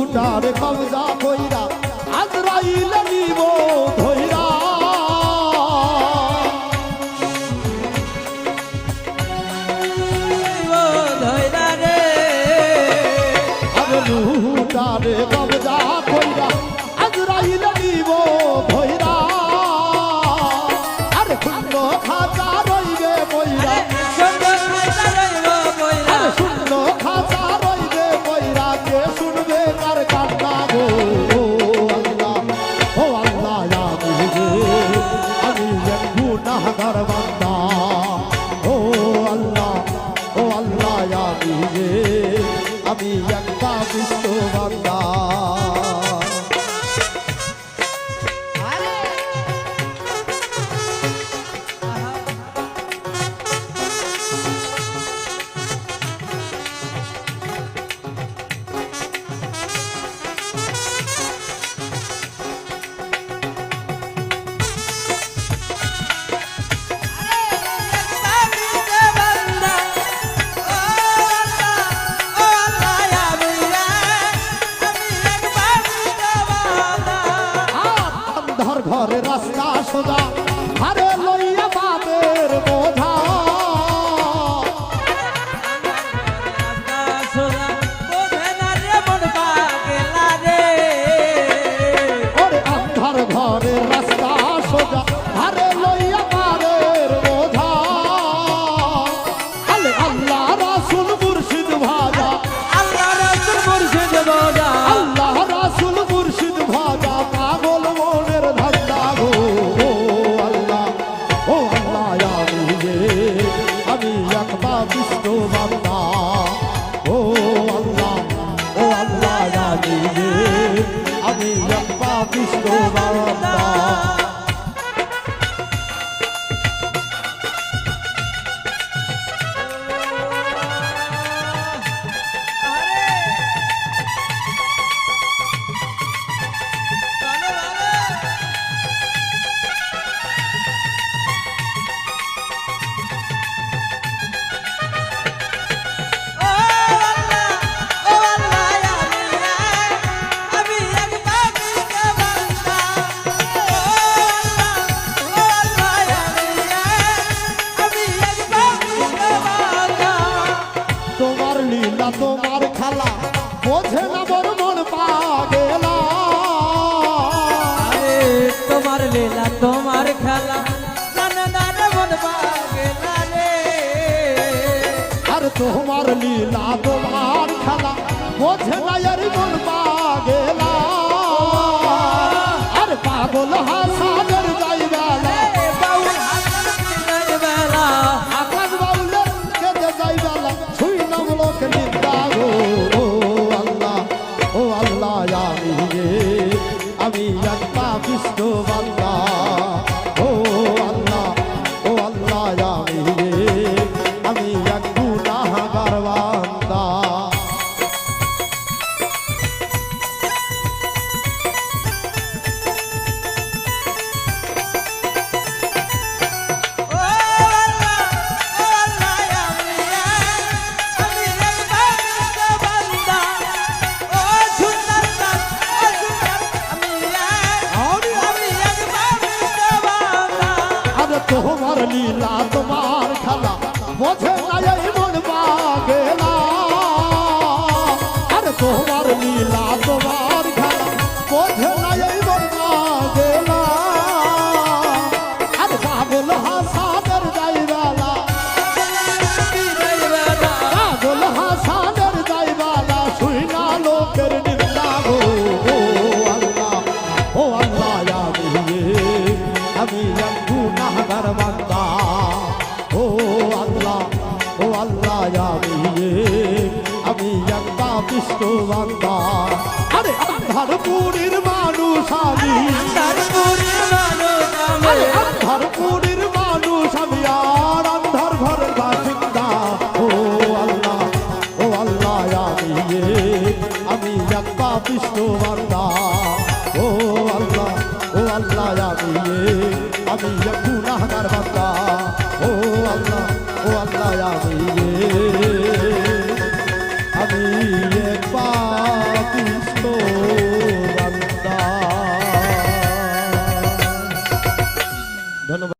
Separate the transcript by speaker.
Speaker 1: রুহুটারে কবজা কইরা আজরাইল নিব ধইরা রুহুটারে কবজা কইরা আজরাইল নিব ধইরা আরে শূন্য খাঁচা রইবে বইরা আরে শূন্য খাঁচা রইবে বইরা কে শুনবে কার কান্না গো আল্লাহ ও আল্লাহ আমি এক গুনাহগার বান্দা ও আল্লাহ আমি এক পাপিষ্ঠ বান্দা ঘরে রাস্তা সোজা আরে লইয়া বাবের বোঝা ওরে আন্ধার ঘরে রাস্তা সোজা আরে লইয়া বাবের বোঝা আলে আল্লাহ রাসূল মুর্শিদ ভাজা
Speaker 2: আল্লাহ রাসূল মুর্শিদ ভাজা
Speaker 1: আল্লাহ রাসূল মুর্শিদ ভাজা পাগল মনের ধান্দা গো ও আল্লাহ আমি এক পাপিষ্ঠ বান্দা ও আল্লাহ আমি এক পাপিষ্ঠ বান্দা তোমার খেলা বোঝে না বড় মন পাগেলা
Speaker 2: আরে তোমার লীলা তোমার খেলা জানে না রে মন পাগেলা রে
Speaker 1: আর তোমার লীলা তোমার খেলা বোঝে না আর মন পাগেলা আর পাগল হাসানের যাইবেলা
Speaker 2: বাউল হাসান যাইবেলা
Speaker 1: আকাশ বাউলের কেঁদে যাইবেলা ছুই নাম লোক নিন্দা গো আল্লাহ আমি এক পাপিষ্ঠ বান্দা ও আল্লাহ আমি এক গুনাহগার বান্দা তোমার লীলা তোমার খেলা বোঝে নাই মন পাগেলা আর তোমার লীলা তোমার খেলা বোঝে নাই মন পাগেলা আর পাগল হাসানের যাইবেলা পাগল হাসানের যাইবেলা শুই না লোকের নিন্দা গো আল্লাহ আমি এক গুনাহগার বান্দা ও আল্লাহ আমি এক পাপিষ্ঠ বান্দা আরে আন্ধারপুরের মানুষ আমি আন্ধারপুরের মানুষ আমি আর আন্ধার ঘরের বাসিন্দা ও আল্লাহ আমি এক পাপিষ্ঠ বান্দা ও আল্লাহ আমি এক গুনাহগার বান্দা